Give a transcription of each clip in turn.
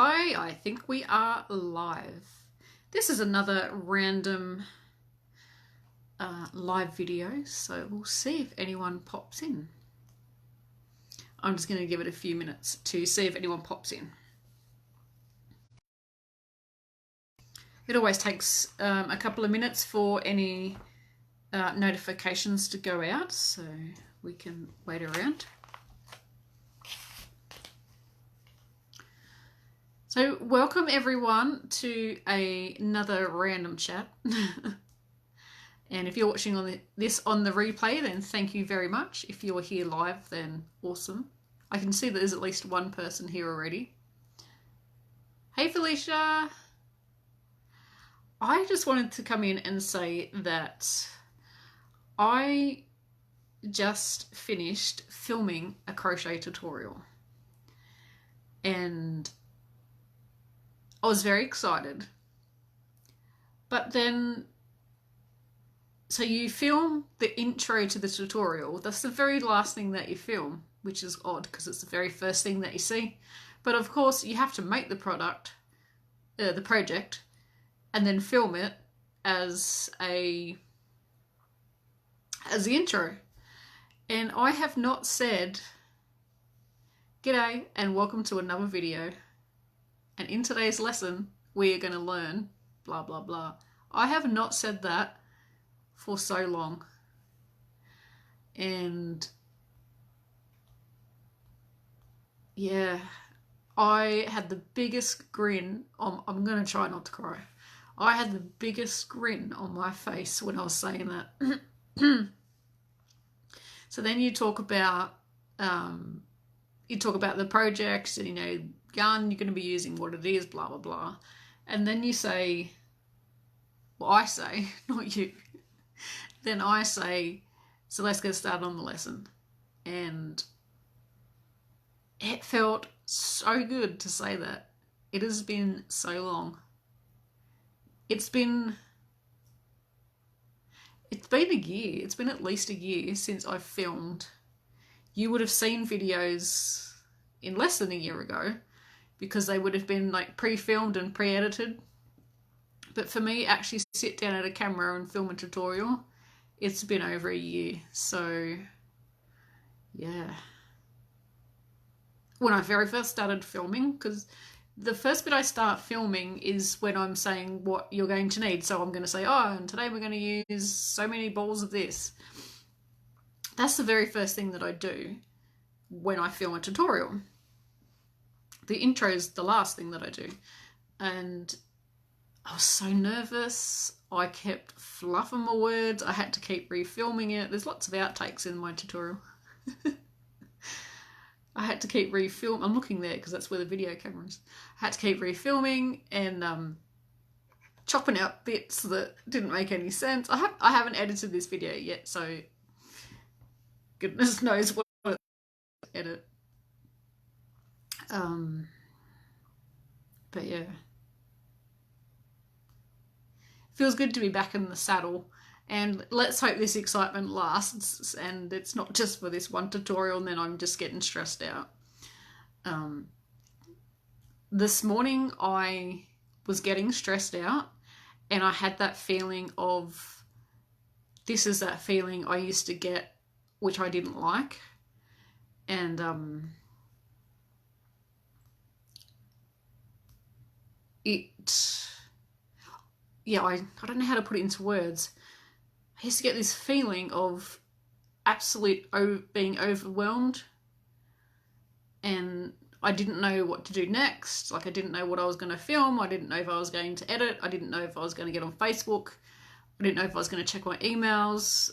Hi, I think we are live. This is another random live video, so we'll see if anyone pops in. I'm just going to give it a few minutes to see if anyone pops in. It always takes a couple of minutes for any notifications to go out, so we can wait around. So welcome everyone to another random chat. And if you're watching this on the replay, then thank you very much. If you're here live, then awesome. I can see that there's at least one person here already. Hey Felicia! I just wanted to come in and say that I just finished filming a crochet tutorial. And I was very excited. But then, so you film the intro to the tutorial. That's the very last thing that you film, which is odd because it's the very first thing that you see. But of course, you have to make the project, and then film it as the intro. And I have not said, "G'day and welcome to another video. And in today's lesson, we are going to learn blah, blah, blah." I have not said that for so long. And yeah, I had the biggest grin on, I'm going to try not to cry. I had the biggest grin on my face when I was saying that. So then you talk about the project, you know, yarn you're going to be using, what it is, blah, blah, blah. And then you say, well, I say, not you. Then I say, so let's get started on the lesson. And it felt so good to say that. It has been so long. It's been a year. It's been at least a year since I've filmed. You would have seen videos in less than a year ago because they would have been like pre-filmed and pre-edited. But for me, actually sit down at a camera and film a tutorial, it's been over a year. So yeah. When I very first started filming, because the first bit I start filming is when I'm saying what you're going to need. So I'm going to say, oh, and today we're going to use so many balls of this. That's the very first thing that I do when I film a tutorial. The intro is the last thing that I do. And I was so nervous. I kept fluffing my words. I had to keep refilming it. There's lots of outtakes in my tutorial. I had to keep refilming. I'm looking there because that's where the video camera is. I had to keep refilming and chopping out bits that didn't make any sense. I haven't edited this video yet, so goodness knows what to edit. But yeah. Feels good to be back in the saddle. And let's hope this excitement lasts and it's not just for this one tutorial and then I'm just getting stressed out. This morning I was getting stressed out and I had that feeling of, this is that feeling I used to get, which I didn't like. And I don't know how to put it into words. I used to get this feeling of absolute being overwhelmed and I didn't know what to do next. Like I didn't know what I was going to film. I didn't know if I was going to edit. I didn't know if I was going to get on Facebook. I didn't know if I was going to check my emails,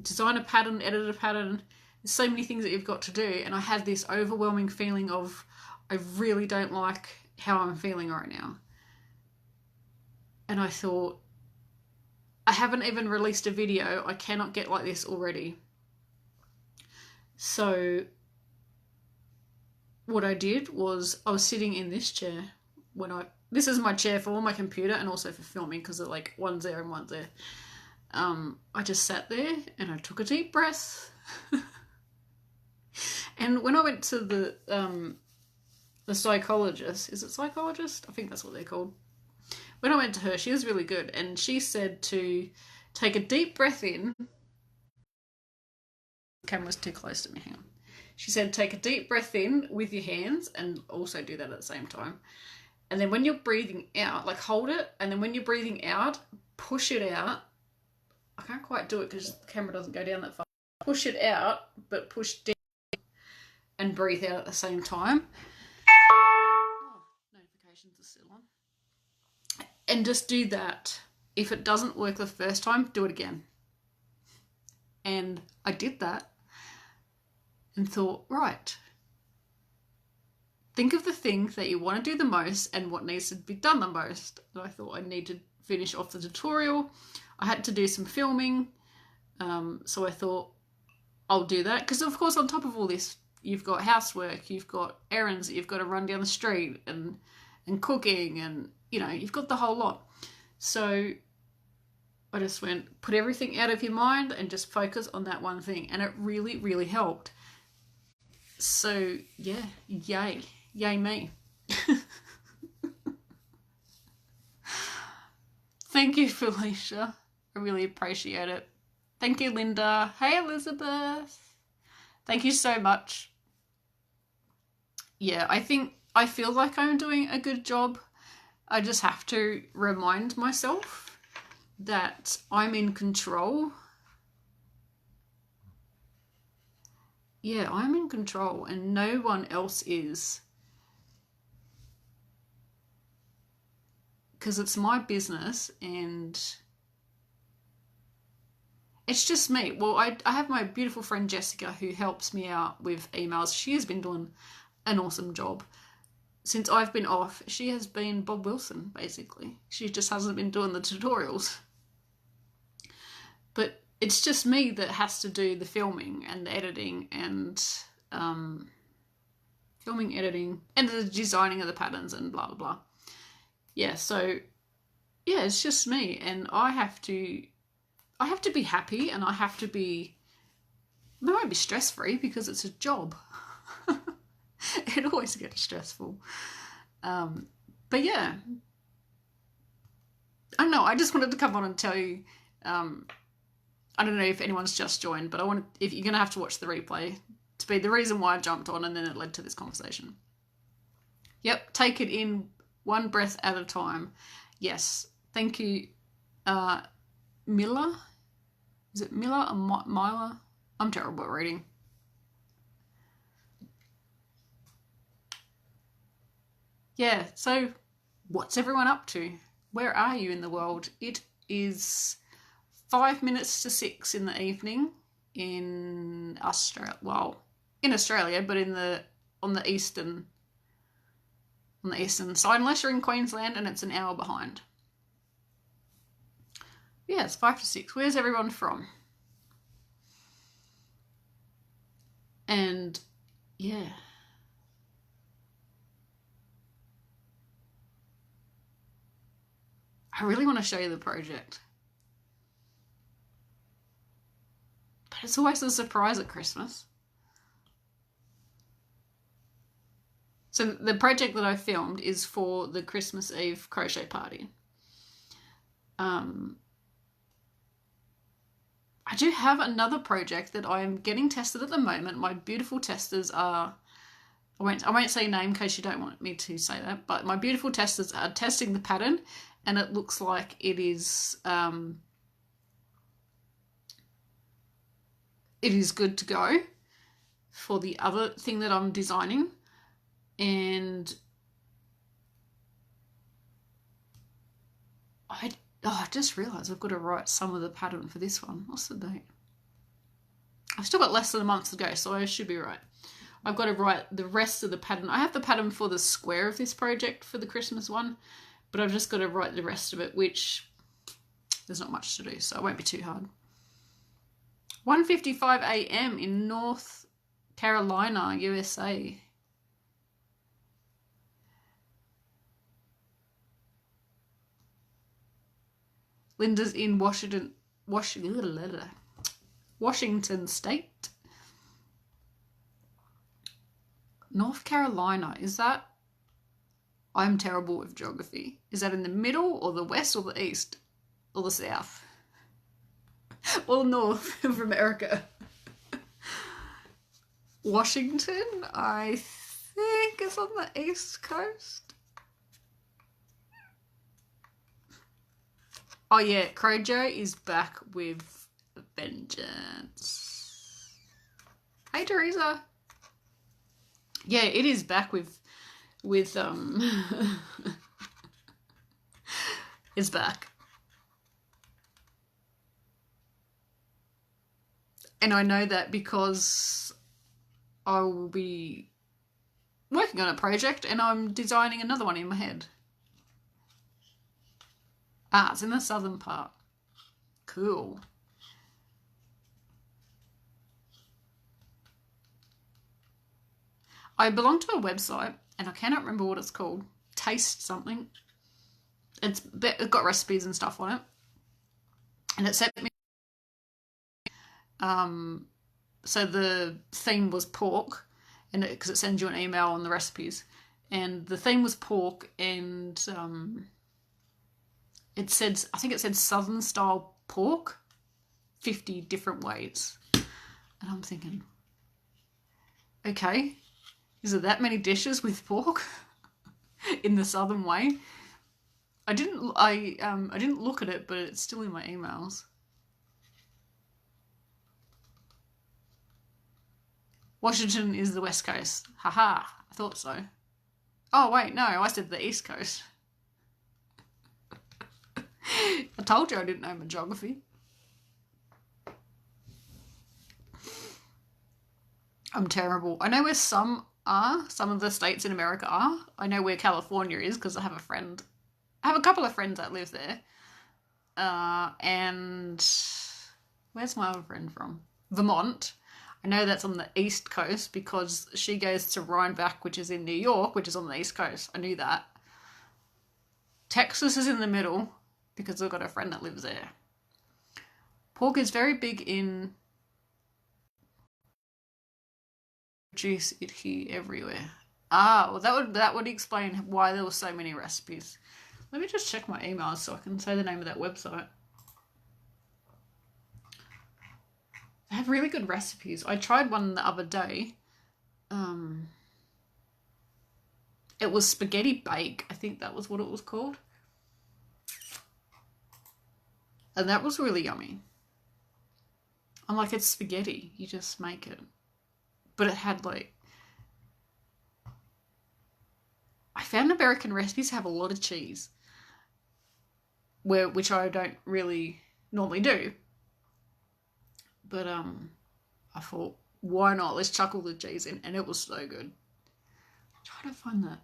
design a pattern, edit a pattern. There's so many things that you've got to do. And I had this overwhelming feeling of, I really don't like how I'm feeling right now. And I thought, I haven't even released a video. I cannot get like this already. So what I did was I was sitting in this chair this is my chair for my computer and also for filming because they're like one's there and one's there. I just sat there and I took a deep breath. And when I went to the the psychologist, is it psychologist? I think that's what they're called. When I went to her, she was really good, and she said to take a deep breath in. The camera's too close to me, hang on. She said take a deep breath in with your hands and also do that at the same time. And then when you're breathing out, like hold it, and then when you're breathing out, push it out. I can't quite do it because the camera doesn't go down that far. Push it out, but push down and breathe out at the same time. Oh, notifications are still on. And just do that. If it doesn't work the first time, do it again. And I did that and thought, right, think of the thing that you want to do the most and what needs to be done the most. And I thought I need to finish off the tutorial. I had to do some filming. So I thought I'll do that. Because of course on top of all this, you've got housework, you've got errands that you've got to run down the street and cooking and, you know, you've got the whole lot. So I just went, put everything out of your mind and just focus on that one thing. And it really, really helped. So, yeah, yay. Yay me. Thank you, Felicia. I really appreciate it. Thank you, Linda. Hey, Elizabeth. Thank you so much. Yeah, I feel like I'm doing a good job. I just have to remind myself that I'm in control. Yeah, I'm in control and no one else is. Because it's my business and it's just me. Well, I have my beautiful friend Jessica who helps me out with emails. She has been doing an awesome job. Since I've been off, she has been Bob Wilson, basically. She just hasn't been doing the tutorials. But it's just me that has to do the filming and the editing and filming, editing, and the designing of the patterns and blah, blah, blah. Yeah, so, yeah, it's just me. And I have to be happy and I have to be, I won't be stress-free because it's a job. It always gets stressful. But yeah, I don't know. I just wanted to come on and tell you, I don't know if anyone's just joined, but if you're going to have to watch the replay to be the reason why I jumped on and then it led to this conversation. Yep, take it in one breath at a time. Yes, thank you, Miller. Is it Miller or Myla? I'm terrible at reading. Yeah, so what's everyone up to? Where are you in the world? It is 5 minutes to 6 in the evening in Australia. Well, in Australia, but on the eastern side, unless you're in Queensland and it's an hour behind. Yeah, it's 5 to 6. Where's everyone from? And yeah. I really want to show you the project. But it's always a surprise at Christmas. So the project that I filmed is for the Christmas Eve crochet party. I do have another project that I am getting tested at the moment. My beautiful testers are, I won't say name in case you don't want me to say that, but my beautiful testers are testing the pattern and it looks like it is good to go for the other thing that I'm designing. And I just realised I've got to write some of the pattern for this one. What's the date? I've still got less than a month to go, so I should be right. I've got to write the rest of the pattern. I have the pattern for the square of this project for the Christmas one, but I've just got to write the rest of it, which there's not much to do, so it won't be too hard. 1:55 a.m. in North Carolina, USA. Linda's in Washington State. North Carolina, is that I'm terrible with geography. Is that in the middle or the west or the east or the south? Or north of America? Washington, I think, is on the east coast. Oh yeah, Crochet is back with vengeance. Hey Teresa. Yeah, it is back with it's back. And I know that because I will be working on a project and I'm designing another one in my head. Ah, it's in the southern part. Cool. I belong to a website and I cannot remember what it's called. Taste something. It's got recipes and stuff on it. And it sent me so the theme was pork, and because it sends you an email on the recipes, and the theme was pork, and it said, I think it said southern style pork, 50 different ways, and I'm thinking, okay, is there that many dishes with pork in the southern way? I didn't look at it, but it's still in my emails. Washington is the west coast. Haha, I thought so. Oh wait, no, I said the east coast. I told you I didn't know my geography. I'm terrible. I know where some are. Some of the states in America are. I know where California is because I have a friend. I have a couple of friends that live there. And where's my other friend from? Vermont. I know that's on the east coast because she goes to Rhinebeck, which is in New York, which is on the east coast. I knew that. Texas is in the middle because I've got a friend that lives there. Pork is very big in... Produce it here everywhere. Ah, well that would explain why there were so many recipes. Let me just check my emails so I can say the name of that website. They have really good recipes. I tried one the other day. It was spaghetti bake. I think that was what it was called. And that was really yummy. I'm like, it's spaghetti. You just make it. But it had like... I found American recipes have a lot of cheese. Which I don't really normally do. But I thought, why not? Let's chuck all the cheese in, and it was so good. I'm trying to find that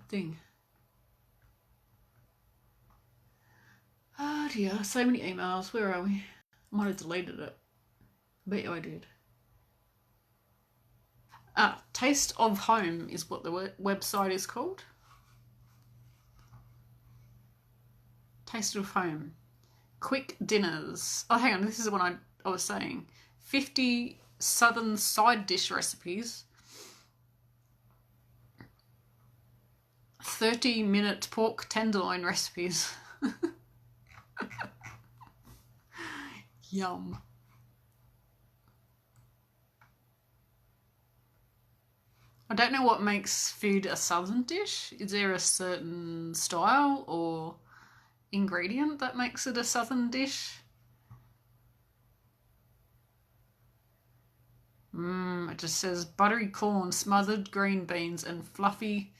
thing. Oh dear, so many emails. Where are we? I might have deleted it. I bet you I did. Taste of Home is what the website is called. Taste of Home. Quick dinners. Oh, hang on. This is the one I was saying. 50 southern side dish recipes. 30-minute pork tenderloin recipes. Yum. I don't know what makes food a southern dish. Is there a certain style or ingredient that makes it a southern dish? It just says buttery corn, smothered green beans and fluffy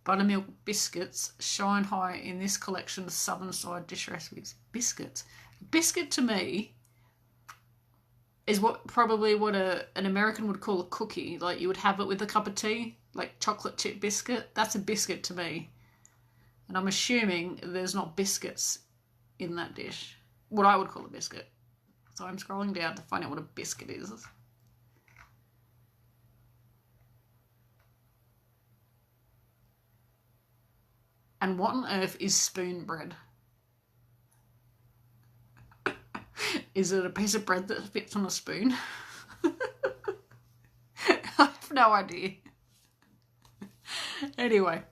buttermilk biscuits shine high in this collection of southern side dish recipes. Biscuits. Biscuit to me is probably what an American would call a cookie. Like you would have it with a cup of tea, like chocolate chip biscuit. That's a biscuit to me. And I'm assuming there's not biscuits in that dish. What I would call a biscuit. So I'm scrolling down to find out what a biscuit is. And what on earth is spoon bread? Is it a piece of bread that fits on a spoon? I have no idea. Anyway,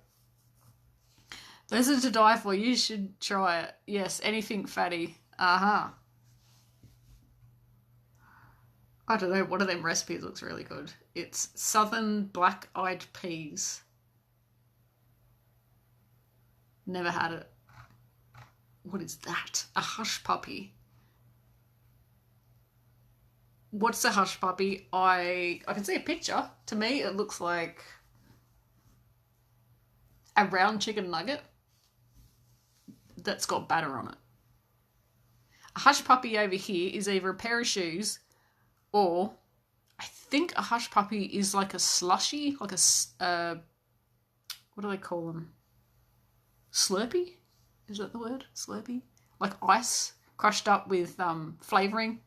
Those are to die for. You should try it. Yes, anything fatty. Uh-huh. I don't know, one of them recipes looks really good. It's southern black-eyed peas. Never had it. What is that? A hush puppy. What's a hush puppy? I can see a picture. To me, it looks like a round chicken nugget that's got batter on it. A hush puppy over here is either a pair of shoes or I think a hush puppy is like a slushy, like a, what do they call them? Slurpee? Is that the word? Slurpee? Like ice crushed up with flavouring.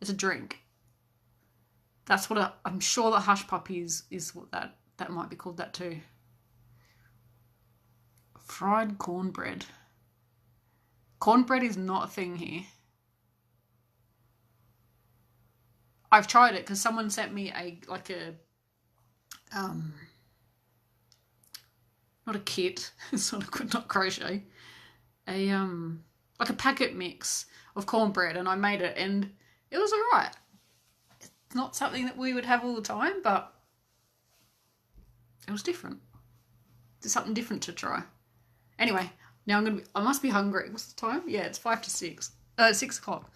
It's a drink. That's what I'm sure that hush puppy is what that might be called that too. Fried cornbread. Cornbread is not a thing here. I've tried it because someone sent me not a kit. It's not crochet. Like a packet mix of cornbread, and I made it, and it was alright. It's not something that we would have all the time, but it was different. It's something different to try. Anyway, now I must be hungry. What's the time? Yeah, it's 5 to 6. 6 o'clock.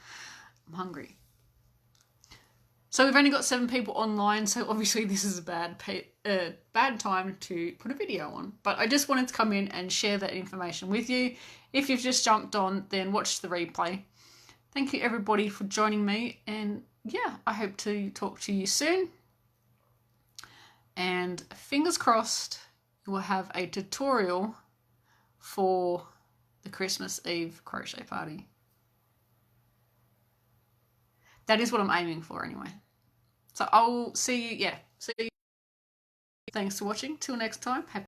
I'm hungry. So we've only got 7 people online, so obviously this is a bad time to put a video on. But I just wanted to come in and share that information with you. If you've just jumped on, then watch the replay. Thank you everybody for joining me, and yeah, I hope to talk to you soon. And fingers crossed, we'll have a tutorial for the Christmas Eve crochet party. That is what I'm aiming for anyway. So I'll see you, See you. Thanks for watching. Till next time. Happy